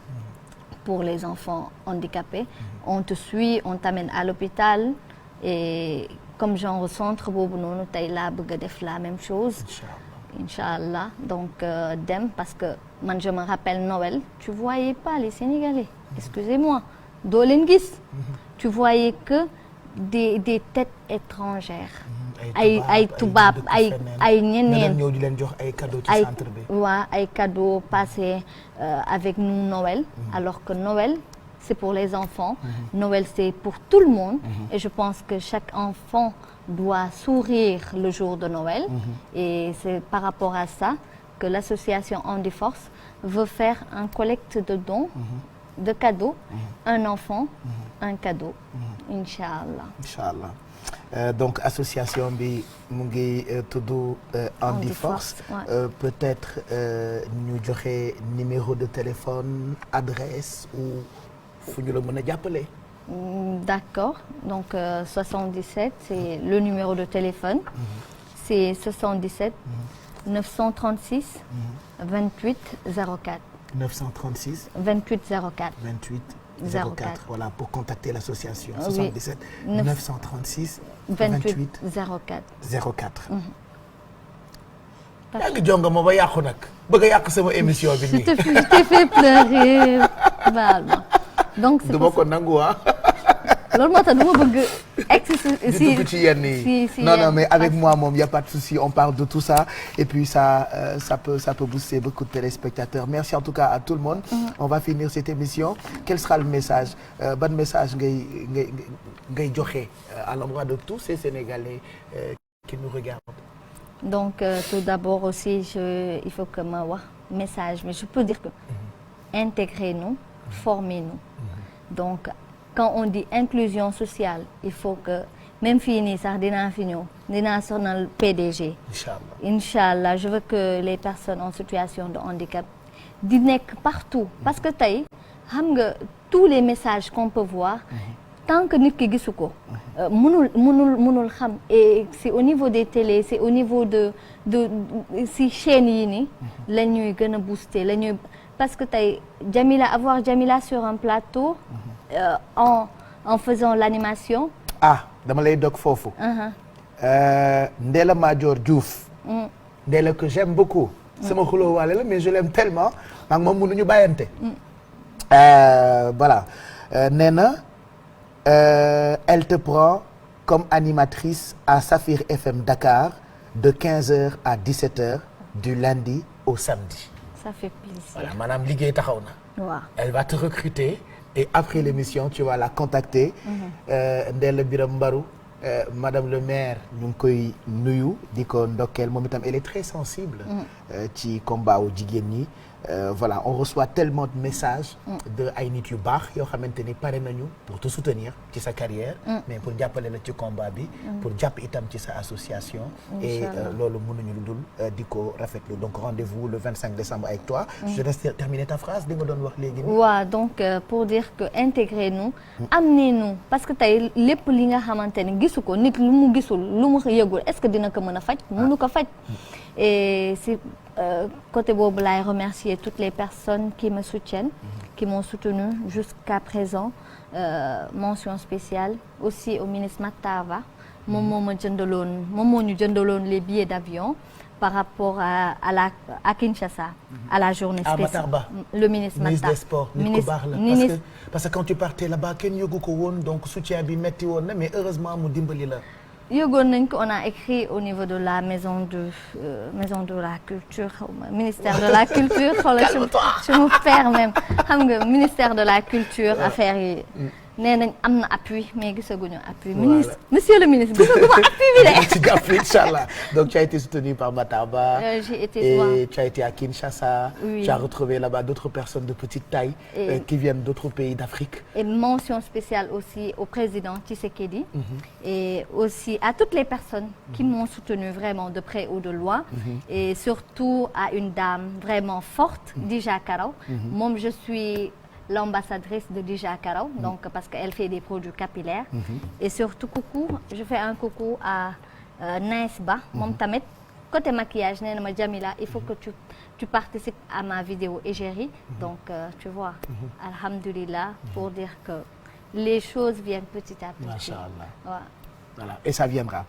Speaker 2: pour les enfants handicapés on te suit on t'amène à l'hôpital et comme genre centre boobu noonu tey laa bëgg a def la même chose Inch'Allah donc dem parce que man je me rappelle Noël tu voyais pas les Sénégalais excusez-moi doo leen gis tu voyais que des têtes étrangères ay tubaab ay ñeneen
Speaker 1: ñëw di leen jox ay cadeaux ci centre bi
Speaker 2: waa ay cadeaux passés avec nous Noël alors que Noël c'est pour les enfants Noël c'est pour tout le monde et je pense que chaque enfant doit sourire le jour de Noël et c'est par rapport à ça que l'association Handiforce veut faire un collecte de dons de cadeaux un enfant un cadeau Inch'Allah
Speaker 1: donc association bi mu ngi tudd Handiforce peut-être ñu joxe numéro de téléphone adresse ou fu ñu la mën a jàppale
Speaker 2: d'accord donc 77 c'est le numéro de téléphone c'est 77 936 28 04
Speaker 1: 936
Speaker 2: 28 04
Speaker 1: 28 04 voilà pour contacter l'association 77
Speaker 2: oui.
Speaker 1: 936
Speaker 2: 28 04
Speaker 1: 04 yaa ngi jonga ma ba yàqu nag bëgg a yàq sama émission bi nii
Speaker 2: je t'ai fait pleurer baal ma donc c'est
Speaker 1: duma ko nangu
Speaker 2: loolu moo tax du ma bëgg
Speaker 1: di dugg ci yenn yi non mais avec moi moom y a pas de souci on parle de tout ça et puis ça peut booster beaucoup de téléspectateurs merci en tout cas à tout le monde on va finir cette émission quel sera le message ban message ngay joxe à l'endroit de tous ces Sénégalais qui nous regardent
Speaker 2: donc tout d'abord aussi il faut que ma wax message mais je peux dire que intégrez-nous formez-nous donc quand on dit inclusion sociale il faut que même fii nii sax dinaa fi ñëw dinaa sonal PDG Inch'Allah je veux que les personnes en situation de handicap di nekk partout parce que tey xam nga tous les messages qu'on peut voir tant que nit ki gisu ko mënul xam et c'est au niveau des télés c'est au niveau de si chaînes yi nii la ñuy gën a booster la ñuy parce que tey avoir Jamila sur un plateau en faisant l'animation
Speaker 1: dama lay dog foofu Ndella Madior Diouf Ndella que j'aime beaucoup sama xuloo waale la mais je l'aime tellement maa ngi moom mënuñu bàyyante voilà nee na elle te prend comme animatrice à Safir FM Dakar de 15h à 17h du lundi au samedi
Speaker 2: ça fait plaisir
Speaker 1: voilà maanaam liggéey taxaw na
Speaker 2: waaw
Speaker 1: elle va te recruter et après l'émission tu vas la contacter Ndella Biram Mbaru madame le maire ñu ngi koy nuyu di ko ndokkeel moom itam elle est très sensible ci combat wu jigéen ñi voilà on reçoit tellement de messages de ay nit yu baax yoo xamante ni pare nañu pour te soutenir ci sa carrière mais pour jàppale la ci combat bi pour jàpp itam ci sa association et loolu mënuñu lu dul di ko rafetlu donc rendez-vous le 25 décembre avec toi je laisse terminer ta phrase li nga doon wax léegi
Speaker 2: waaw donc pour dire que intégrez-nous amenez-nous parce que tey lépp li nga xamante ni gisu ko nit lu mu gisul lu mu yëgul est-ce que dina ko mën a faj mënu ko faj et si côté boobu laay remercier toutes les personnes qui me soutiennent qui m'ont soutenu jusqu'à présent mention spéciale aussi au ministre Matar Ba moom moo ñu jëndaloon les billets d'avion par rapport à Kinshasa à la journée spéciale le ministre Matar
Speaker 1: des sports nit ku baax la parce que quand tu partais là-bas kenn yëgu ko woon donc soutien bi metti woon na mais heureusement mu dimbali la
Speaker 2: yëgoon nañ ko on a écrit au niveau de la maison de la culture ministère de la culture xoolal je me perds même xam nga ministère de la culture affaires yi nee nañ am na appui mais gisaguñu appui ministre monsieur le ministre gisaguma appui bi de
Speaker 1: ci jàpp inchallah donc tu as été soutenu par Matar Ba
Speaker 2: j'ai été
Speaker 1: et tu as été à Kinshasa
Speaker 2: oui.
Speaker 1: Tu as retrouvé là-bas d'autres personnes de petite taille qui viennent d'autres pays d'Afrique
Speaker 2: et mention spéciale aussi au président Tshisekedi et aussi à toutes les personnes qui m'ont soutenu vraiment de près ou de loin et surtout à une dame vraiment forte Dija Karaw moom je suis l'ambassadrice de Dija Karaw donc parce qu'elle fait des produits capillaires et surtout je fais un coucou à Nice Ba moom tamit côté maquillage nee na ma Jamila il faut que tu participes à ma vidéo égérie donc tu vois alhamdulillah pour dire que les choses viennent petit à petit
Speaker 1: Machallah
Speaker 2: waaw
Speaker 1: voilà et ça viendra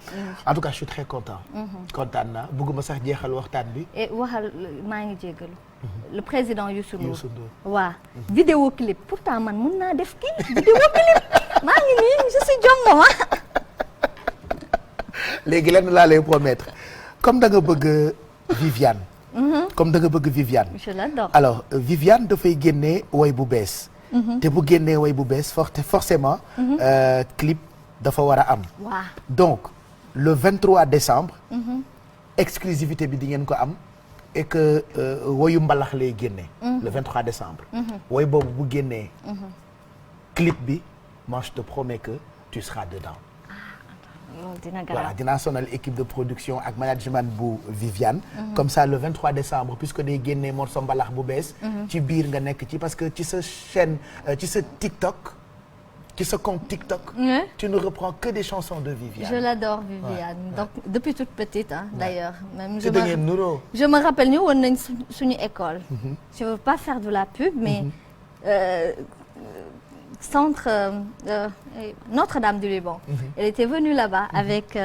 Speaker 1: en tout cas je suis très content kontaan naa bëgguma sax jeexal waxtaan bi
Speaker 2: et waxal maa ngi jéggalu le président Youssou Ndour waaw vidéo clip pourtant man mun naa def kii vidéo clip maa ngi nii je suis jongoma
Speaker 1: léegi lenn laa lay promettre comme da nga bëgg Viviane
Speaker 2: je l'adore
Speaker 1: alors Viviane dafay génnee way bu bees te bu génnee way bu bees forcément clip dafa war a am donc le 23 décembre exclusivité bi di ngeen ko am et que woyu mbalax lay génne le 23 décembre woy boobu bu génnee clip bi moi je te promets que tu seras dedans voilà dinaa sonal équipe de production ak management bu Viviane comme ça le 23 décembre puisque day génne morceau mbalax bu bees ci biir nga nekk ci parce que ci sa chaîne ci sa TikTok ci sa compte TikTok tu ne reprends que des chansons de Viviane
Speaker 2: je l'adore Viviane donc depuis toute petite d'ailleurs même
Speaker 1: je
Speaker 2: me rappelle ñu woon nañ suñu école je veux pas faire de la pub mais centre Notre-Dame du Liban elle était venue là-bas avec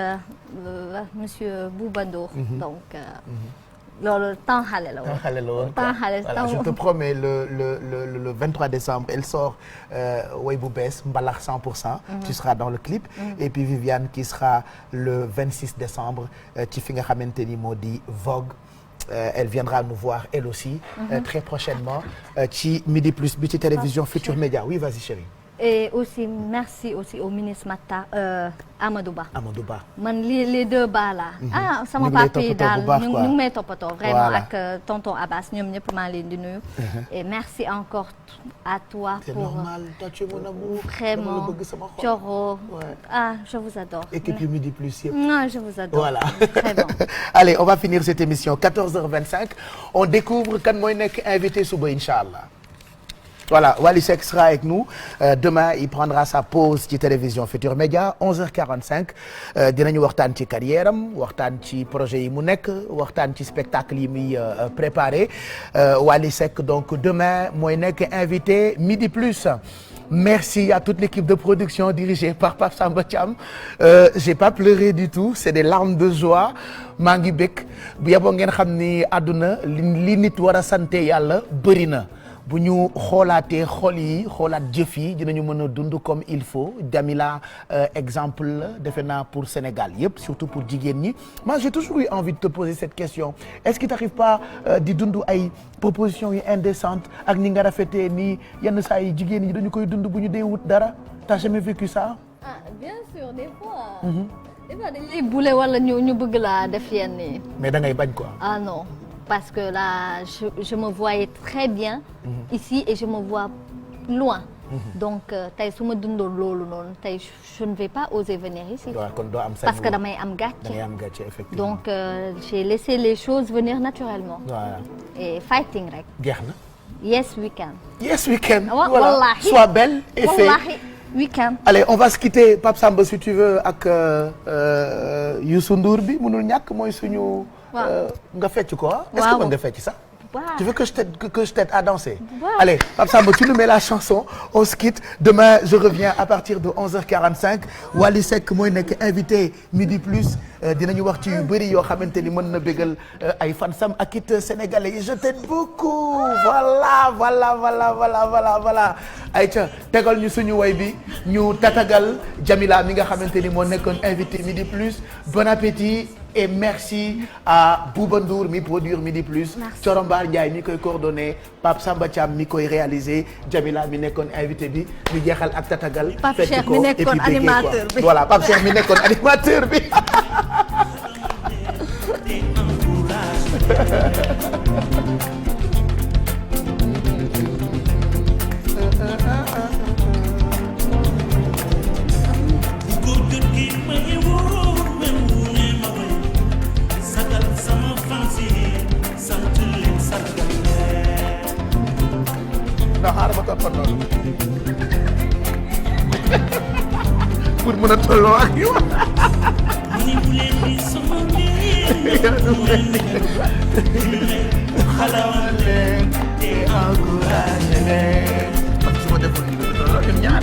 Speaker 2: monsieur Bouba Ndour donc loolu temps xale la woon
Speaker 1: voilà je te promets le 23 décembre elle sort way bu bees mbalax 100% tu seras dans le clip et puis Viviane qui sera le 26 décembre ci fi nga xamante ni moo di Vogue elle viendra nous voir elle aussi très prochainement ci Midi Plus bi ci télévision Futur Média oui vas-y chérie
Speaker 2: et aussi merci aussi au ministre Amadou Ba man les deux ba là sama papi daal ñu ngi may toppatoo vraiment ak tonton Abbas ñoom ñëpp maa leen di nuyu et merci encore à toi
Speaker 1: c'est
Speaker 2: pour
Speaker 1: normal toi tu es mon amour
Speaker 2: vraiment Thioro je vous adore
Speaker 1: équipe yu Midi Plus yëpp
Speaker 2: je vous adore
Speaker 1: voilà
Speaker 2: vraiment
Speaker 1: allez on va finir cette émission 14h25 on découvre kan mooy nekk invité suba inchallah voilà Wally Seck sera avec nous demain il prendra sa pause ci télévision Futur Média 11h45 dinañu waxtaan ci carrière am waxtaan ci projet yi mu nekk waxtaan ci spectacle yi muy préparé Wally Seck donc demain mooy nekk invité Midi Plus merci à toute l'équipe de production dirigée par Pape Samba Thiam j'ai pas pleuré du tout c'est des larmes de joie maa ngi bëgg bu yeboo ngeen xam ni àdduna li nit war a sante yàlla bëri na bu ñu xoolaatee xol yi xoolaat jëf yi dinañu mën a dund comme il faut Jamila exemple la defe naa pour Sénégal yëpp surtout pour jigéen ñi moi j'ai toujours eu envie de te poser cette question est-ce qu'il t'arrive pas di dund ay propositions yu indécentes ak ni nga rafetee nii yenn saa yi jigéen ñi dañu koy dund bu ñu dee wut dara t'as jamais vécu ça
Speaker 2: ah bien sûr des fois. Des fois dañ lay boule wala ñu bëgg laa def yenn yi.
Speaker 1: mais da ngay bañ quoi.
Speaker 2: Ah non parce que là je me voyais très bien. Ici et je me vois loin. Donc tey su ma dundoon loolu noonu tey je ne vais pas oser venir ici.
Speaker 1: waaw kon doo am
Speaker 2: parce que damay am gàcce.
Speaker 1: damay am gàcce effectivement.
Speaker 2: Donc j'ai laissé les choses venir naturellement.
Speaker 1: voilà.
Speaker 2: Et fighting rek.
Speaker 1: jeex na.
Speaker 2: Yes we can.
Speaker 1: yes we can.
Speaker 2: Voilà.
Speaker 1: Wallahi. Sois belle et fait.
Speaker 2: Wallahi we can.
Speaker 1: Allez on va se quitter Pape Samba si tu veux ak Youssou Ndour bi mënul ñàkk mooy suñu. nga fecc ko ah. est-ce que mën nga fecc sax. Tu veux que je t'aide à danser? Allez, Pape Samba, tu nous mets la chanson, on se quitte. Demain, je reviens à partir de 11h45. Wally Seck mooy nekk invité midi plus dinañu wax ci yu bëri yoo xamante ni mën na bégal ay fansam ak it sénégalais yi je t'aime beaucoup. Voilà. Aïcha tegal ñu suñu way bi ñu tatagal Jamila mi nga xamante ni moo nekkoon invité midi plus. Bon appétit. Et merci à Bouba Ndour mi produire Midi Plus. Corombar Ndiaye mi koy coordonné Pape Samba Thiam mi koy réalisé Jamila mi nekkoon invité bi ñu jeexal ak tatagal.
Speaker 2: Pape Cheikh mi nekkoon animateur bi
Speaker 1: voilà Pape Cheikh mi nekkoon animateur bi. non xaaral ma topp noonu pour mën a tolloo ak yow. xalaat leen te encouragé leen. parce que su ma defoon ñu ngi tolloo ñun ñaar.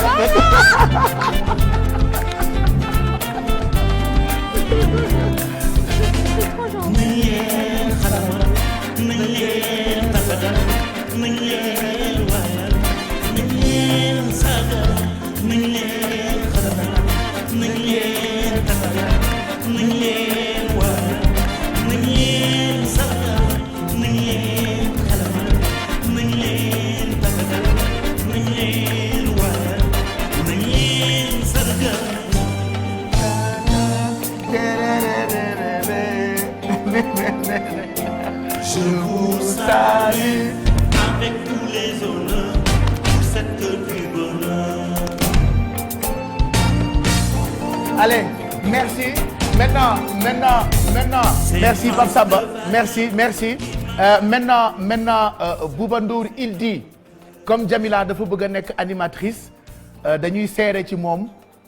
Speaker 1: Je vous salue avec tous les honneurs pour cette vie bonheur. Allez, merci. Maintenant. Merci Pape Samba. Merci. Maintenant Bouba Ndour il dit comme Jamila dafa bëgg a nekk animatrice dañuy seere ci moom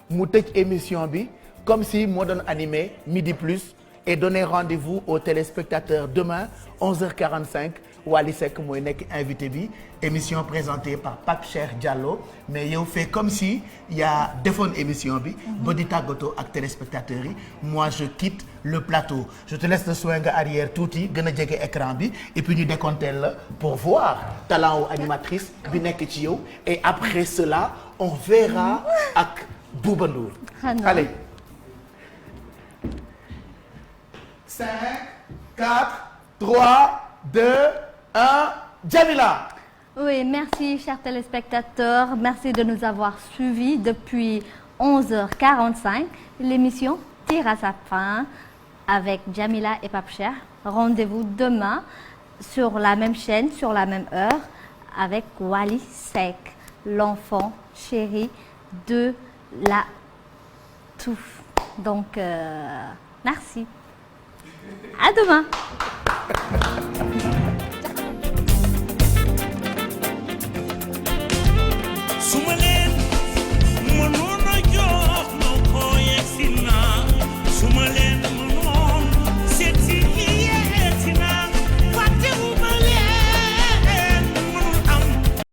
Speaker 1: mu tëj émission bi comme si moo doon animé Midi Plus. Et donner rendez-vous aux téléspectateurs demain 11h45 Wally Seck mooy nekk invité bi émission présentée par Pape Cheikh Diallo mais yow fait comme si yaa defoon émission bi ba di tàggatoo ak téléspectateurs yi moi je quitte le plateau je te laisse le soin nga arrière tuuti gën a jege écran bi et puis ñu décompter la pour voir talent wu animatrice bi nekk ci yow et après cela on verra ak Bouba Ndour. Allez. 5, 4, 3, 2, 1, Jamila.
Speaker 2: Oui, merci chers téléspectateurs. Merci de nous avoir suivis depuis 11h45. L'émission tire à sa fin avec Jamila et Pape Cheikh. Rendez-vous demain sur la même chaîne, sur la même heure avec Wally Seck, l'enfant chéri de la touffe. Donc, merci. À demain.